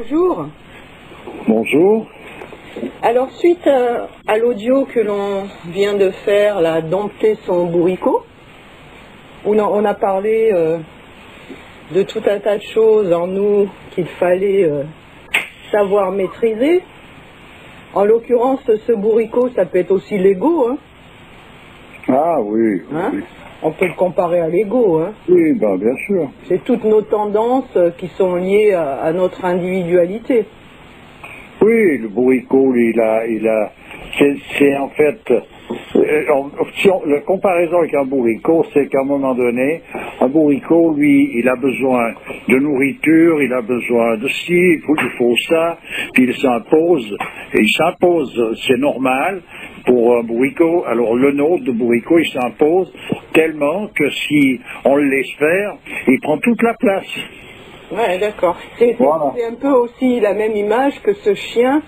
bonjour. Bonjour. Alors, suite à l'audio que l'on vient de faire, là, dompter son bourricot, où on a parlé de tout un tas de choses en nous qu'il fallait savoir maîtriser. En l'occurrence, ce bourricot, ça peut être aussi l'ego, hein. Ah oui, Hein? oui. On peut le comparer à l'ego, hein. Oui, ben, bien sûr. C'est toutes nos tendances qui sont liées à notre individualité. Oui, le bourricot, lui, c'est en fait, la comparaison avec un bourricot, c'est qu'à un moment donné, un bourricot, lui, il a besoin de nourriture, il a besoin de ci, il faut ça, puis il s'impose, c'est normal pour un bourricot. Alors le nôtre de bourricot, il s'impose tellement que si on le laisse faire, il prend toute la place. Ouais, d'accord. C'est un peu aussi la même image que ce chien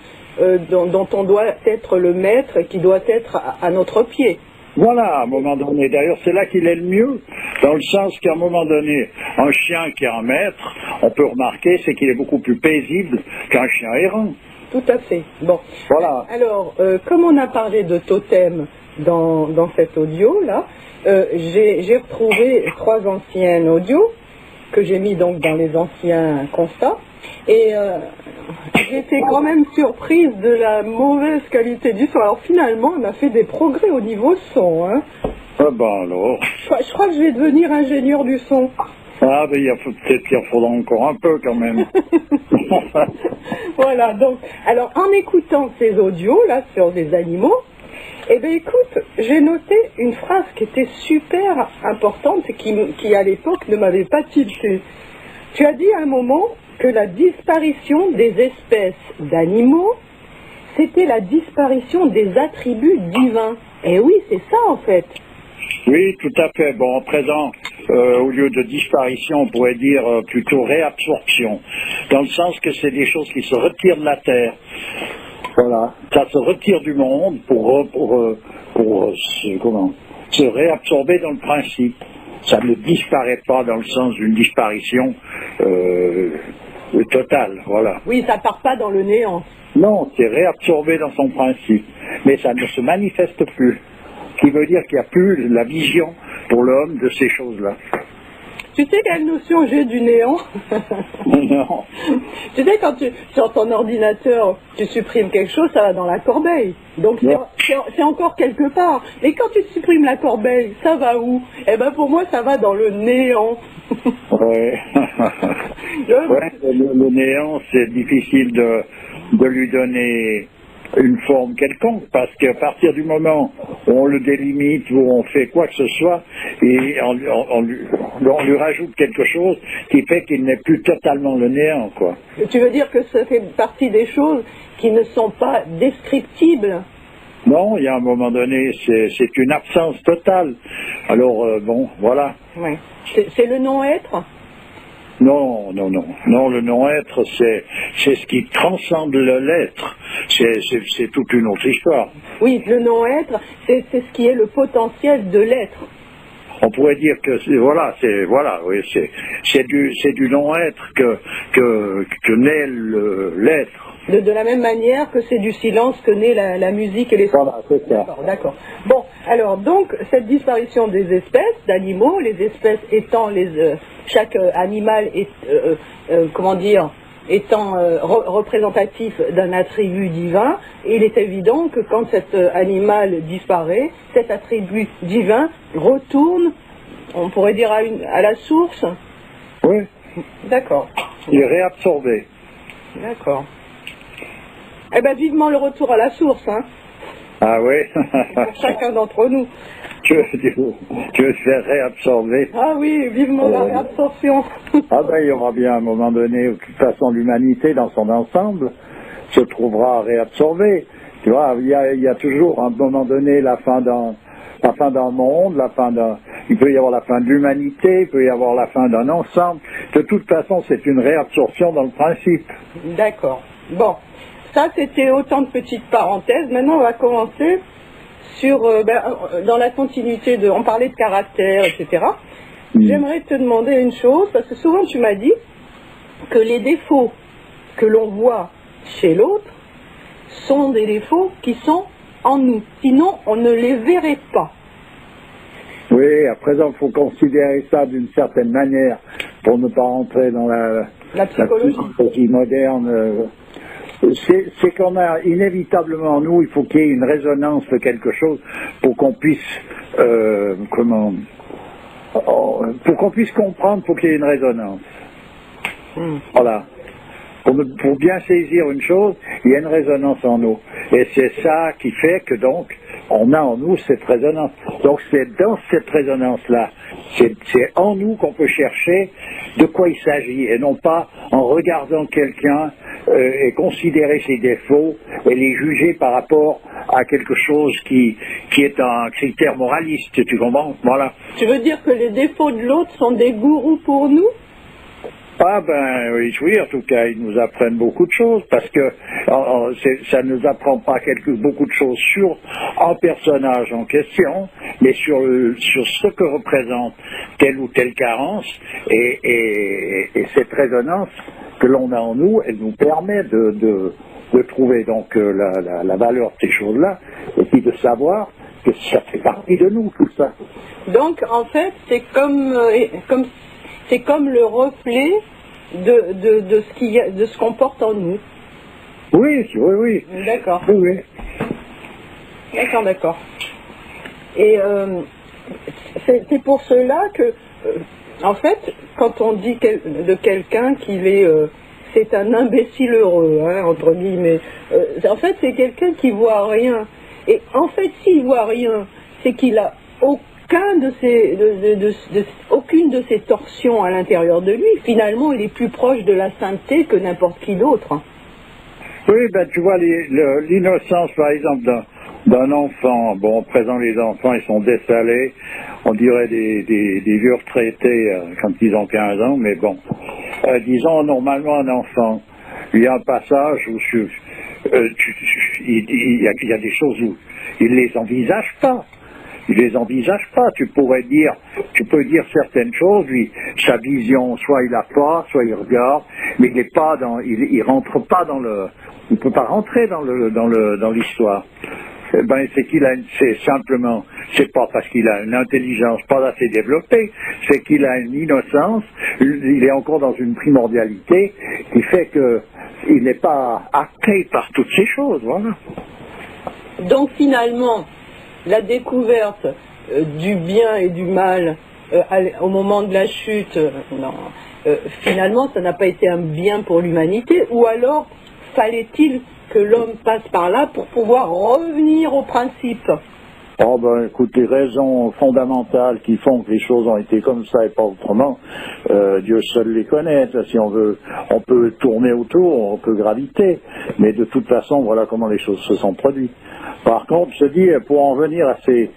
dont on doit être le maître et qui doit être à notre pied. Voilà, à un moment donné. D'ailleurs, c'est là qu'il est le mieux, dans le sens qu'à un moment donné, un chien qui est un maître, on peut remarquer, c'est qu'il est beaucoup plus paisible qu'un chien errant. Tout à fait. Bon. Voilà. Alors, comme on a parlé de totem dans cet audio-là, j'ai retrouvé 3 anciens audios que j'ai mis donc dans les anciens constats. Et j'étais quand même surprise de la mauvaise qualité du son. Alors finalement, on a fait des progrès au niveau son. Hein. Ah ben alors. Je crois que je vais devenir ingénieur du son. Ah ben peut-être qu'il en faudra encore un peu quand même. Voilà, donc, alors en écoutant ces audios là sur des animaux, eh bien écoute, j'ai noté une phrase qui était super importante et qui à l'époque ne m'avait pas tilté. Tu as dit à un moment que la disparition des espèces d'animaux, c'était la disparition des attributs divins. Eh oui, c'est ça en fait. Oui, tout à fait. Bon, en présent, au lieu de disparition, on pourrait dire plutôt réabsorption, dans le sens que c'est des choses qui se retirent de la Terre. Voilà, ça se retire du monde pour se réabsorber dans le principe. Ça ne disparaît pas dans le sens d'une disparition totale, voilà. Oui, ça part pas dans le néant. Non, c'est réabsorbé dans son principe, mais ça ne se manifeste plus. Ce qui veut dire qu'il n'y a plus la vision pour l'homme de ces choses-là. Tu sais quelle notion j'ai du néant? Non. Tu sais, quand sur ton ordinateur, tu supprimes quelque chose, ça va dans la corbeille. Donc c'est encore quelque part. Mais quand tu supprimes la corbeille, ça va où? Eh ben pour moi, ça va dans le néant. Ouais. Ouais, le néant, c'est difficile de lui donner une forme quelconque, parce qu'à partir du moment où on le délimite, où on fait quoi que ce soit, et on lui rajoute quelque chose qui fait qu'il n'est plus totalement le néant, quoi. Tu veux dire que ça fait partie des choses qui ne sont pas descriptibles? Non, il y a un moment donné, c'est une absence totale. Alors, bon, voilà. Ouais. C'est le non-être? Non, le non-être, c'est ce qui transcende l'être. C'est toute une autre histoire. Oui, le non-être, c'est ce qui est le potentiel de l'être. On pourrait dire que c'est du non-être que naît l'être. De la même manière que c'est du silence que naît la musique et les sons. Voilà, c'est ça. D'accord. Bon, alors donc cette disparition des espèces d'animaux, les espèces étant chaque animal est étant représentatif d'un attribut divin, il est évident que quand cet animal disparaît, cet attribut divin retourne, on pourrait dire à la source. Oui. D'accord. Il est réabsorbé. D'accord. Eh bien, vivement le retour à la source, hein. Ah oui. Pour chacun d'entre nous. Tu veux te faire réabsorber. Ah oui, vivement la réabsorption. Ah ben, il y aura bien un moment donné où, de toute façon, l'humanité dans son ensemble se trouvera réabsorbée. Tu vois, il y a toujours à un moment donné la fin d'un monde, il peut y avoir la fin de l'humanité, il peut y avoir la fin d'un ensemble. De toute façon, c'est une réabsorption dans le principe. D'accord. Bon, ça c'était autant de petites parenthèses. Maintenant, on va commencer sur, dans la continuité on parlait de caractère, etc. J'aimerais te demander une chose, parce que souvent tu m'as dit que les défauts que l'on voit chez l'autre sont des défauts qui sont en nous. Sinon, on ne les verrait pas. Oui, à présent, il faut considérer ça d'une certaine manière pour ne pas rentrer dans La psychologie moderne. C'est qu'on a inévitablement en nous, il faut qu'il y ait une résonance de quelque chose pour qu'on puisse, pour qu'on puisse comprendre, il faut qu'il y ait une résonance. Voilà. Pour bien saisir une chose, il y a une résonance en nous. Et c'est ça qui fait que donc, on a en nous cette résonance. Donc c'est dans cette résonance-là, c'est en nous qu'on peut chercher de quoi il s'agit, et non pas en regardant quelqu'un et considérer ses défauts et les juger par rapport à quelque chose qui est un critère moraliste, tu comprends? Voilà. Tu veux dire que les défauts de l'autre sont des gourous pour nous? Ah ben oui, en tout cas, ils nous apprennent beaucoup de choses, parce que ça ne nous apprend pas beaucoup de choses sur un personnage en question, mais sur ce que représente telle ou telle carence, et cette résonance que l'on a en nous, elle nous permet de trouver donc la valeur de ces choses-là, et puis de savoir que ça fait partie de nous, tout ça. Donc en fait, c'est comme le reflet de ce qu'on porte en nous. Oui. D'accord. Oui. D'accord. Et c'est pour cela que, en fait, quand on dit de quelqu'un qu'il est, c'est un imbécile heureux, hein, entre guillemets, en fait, c'est quelqu'un qui voit rien. Et en fait, s'il voit rien, c'est qu'il a aucune de ces torsions à l'intérieur de lui. Finalement, il est plus proche de la sainteté que n'importe qui d'autre. Oui, ben tu vois, l'innocence, par exemple, d'un enfant. Bon, à présent, les enfants, ils sont dessalés, on dirait des vieux retraités quand ils ont 15 ans, mais bon. Disons, normalement, un enfant, il y a un passage où il y a des choses où il les envisage pas. Il les envisage pas. Tu peux dire certaines choses. Lui, sa vision, soit il la pas, soit il regarde, mais il n'est pas il rentre pas il peut pas rentrer dans l'histoire. Ben, c'est simplement, c'est pas parce qu'il a une intelligence pas assez développée, c'est qu'il a une innocence, il est encore dans une primordialité qui fait que il n'est pas happé par toutes ces choses, voilà. Donc finalement, la découverte du bien et du mal au moment de la chute, finalement, ça n'a pas été un bien pour l'humanité, ou alors fallait-il que l'homme passe par là pour pouvoir revenir au principe? Oh ben écoute, les raisons fondamentales qui font que les choses ont été comme ça et pas autrement, Dieu seul les connaît. Si on veut, on peut tourner autour, on peut graviter, mais de toute façon, voilà comment les choses se sont produites. Par contre, je dis, pour en venir à ces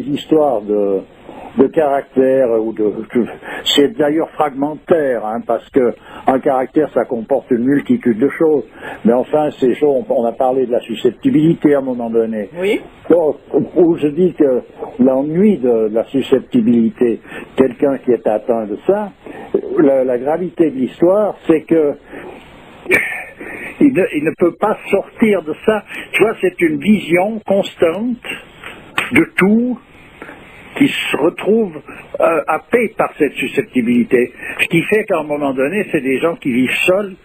histoires de caractère, c'est d'ailleurs fragmentaire, hein, parce que un caractère, ça comporte une multitude de choses. Mais enfin, ces choses, on a parlé de la susceptibilité à un moment donné. Oui. Donc, où je dis que l'ennui de la susceptibilité, quelqu'un qui est atteint de ça, la gravité de l'histoire, c'est que il ne peut pas sortir de ça. Tu vois, c'est une vision constante de tout qui se retrouve happés par cette susceptibilité. Ce qui fait qu'à un moment donné, c'est des gens qui vivent seuls,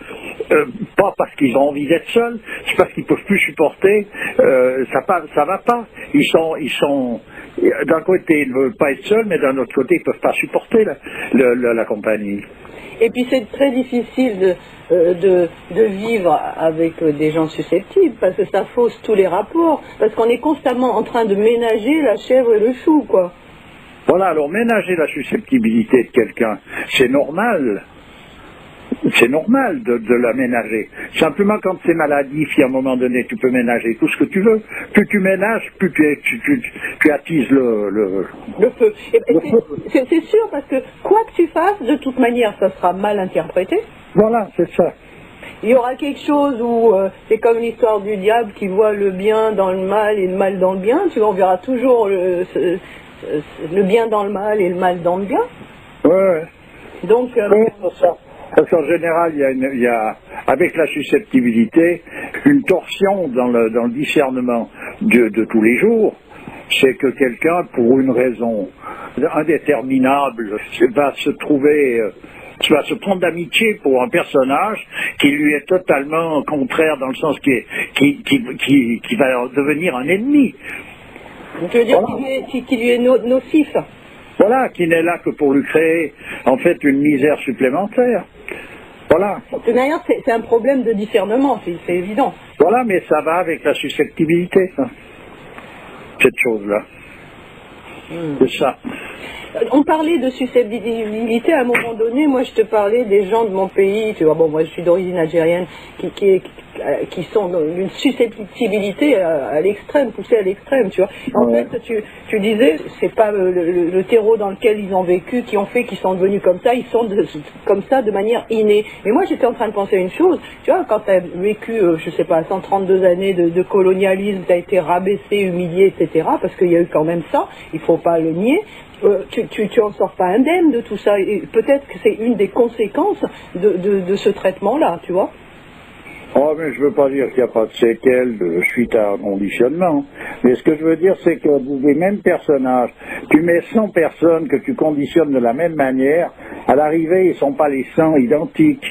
pas parce qu'ils ont envie d'être seuls, c'est parce qu'ils ne peuvent plus supporter, ça va pas. Ils sont d'un côté, ils ne veulent pas être seuls, mais d'un autre côté, ils ne peuvent pas supporter la compagnie. Et puis c'est très difficile de vivre avec des gens susceptibles, parce que ça fausse tous les rapports, parce qu'on est constamment en train de ménager la chèvre et le chou, quoi. Voilà, alors ménager la susceptibilité de quelqu'un, c'est normal. C'est normal de la ménager. Simplement, quand c'est maladif, à un moment donné, tu peux ménager tout ce que tu veux. Plus tu ménages, plus tu attises le feu. C'est sûr, parce que quoi que tu fasses, de toute manière, ça sera mal interprété. Voilà, c'est ça. Il y aura quelque chose où c'est comme l'histoire du diable qui voit le bien dans le mal et le mal dans le bien. Tu vois, on verra toujours le bien dans le mal et le mal dans le bien. Ouais. Donc, oui, c'est ça. Parce qu'en général, il y a, avec la susceptibilité, une torsion dans le discernement de tous les jours. C'est que quelqu'un, pour une raison indéterminable, va se prendre d'amitié pour un personnage qui lui est totalement contraire dans le sens qui va devenir un ennemi. Tu veux dire Voilà. qui lui est nocif? Voilà, qui n'est là que pour lui créer, en fait, une misère supplémentaire. Voilà. De toute manière, c'est un problème de discernement, c'est évident. Voilà, mais ça va avec la susceptibilité, ça. Cette chose-là. C'est ça. On parlait de susceptibilité à un moment donné. Moi, je te parlais des gens de mon pays. Tu vois, bon, moi, je suis d'origine algérienne, qui sont dans une susceptibilité à l'extrême, poussée à l'extrême. Tu vois. En Ouais. fait, tu disais, c'est pas le terreau dans lequel ils ont vécu qui ont fait qu'ils sont devenus comme ça. Ils sont comme ça de manière innée. Mais moi, j'étais en train de penser à une chose. Tu vois, quand tu as vécu, je sais pas, 132 années de colonialisme, tu as été rabaissé, humilié, etc. Parce qu'il y a eu quand même ça. Il faut pas le nier. Tu en sors pas indemne de tout ça. Et peut-être que c'est une des conséquences de ce traitement-là, tu vois. Oh, mais je veux pas dire qu'il n'y a pas de séquelles suite à un conditionnement. Mais ce que je veux dire, c'est que des mêmes personnages, tu mets 100 personnes que tu conditionnes de la même manière, à l'arrivée, ils sont pas les 100 identiques.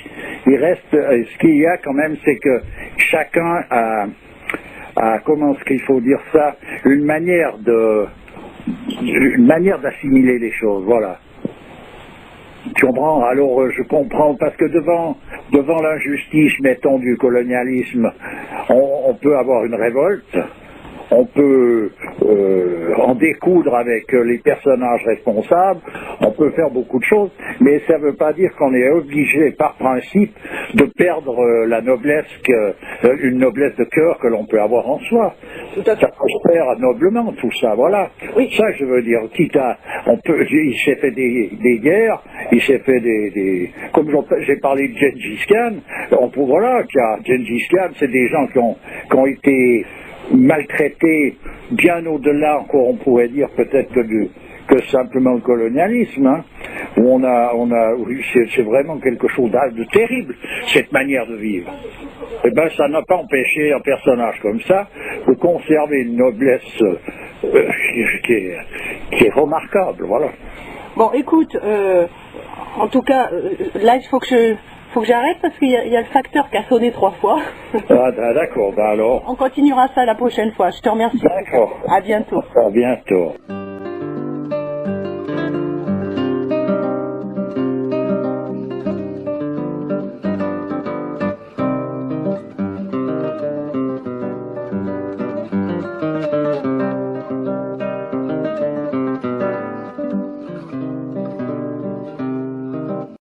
Il reste, ce qu'il y a quand même, c'est que chacun a comment est-ce qu'il faut dire ça, une manière d'assimiler les choses, voilà. Tu comprends? Alors je comprends, parce que devant l'injustice, mettons, du colonialisme, on peut avoir une révolte, on peut en découdre avec les personnages responsables, on peut faire beaucoup de choses, mais ça ne veut pas dire qu'on est obligé par principe de perdre la noblesse, une noblesse de cœur que l'on peut avoir en soi. Tout à fait. Ça prospère noblement, tout ça, voilà. Oui. Ça, je veux dire, il s'est fait des guerres, il s'est fait comme j'ai parlé de Gengis Khan, voilà, Gengis Khan, c'est des gens qui ont été maltraités bien au-delà, encore on pourrait dire peut-être que simplement le colonialisme, hein, où c'est vraiment quelque chose de terrible, cette manière de vivre. Eh bien, ça n'a pas empêché un personnage comme ça de conserver une noblesse qui est remarquable, voilà. Bon, écoute, en tout cas, là, il faut que j'arrête parce qu'il y a le facteur qui a sonné 3 fois. Ah, d'accord, alors. On continuera ça la prochaine fois. Je te remercie. D'accord. À bientôt. À bientôt.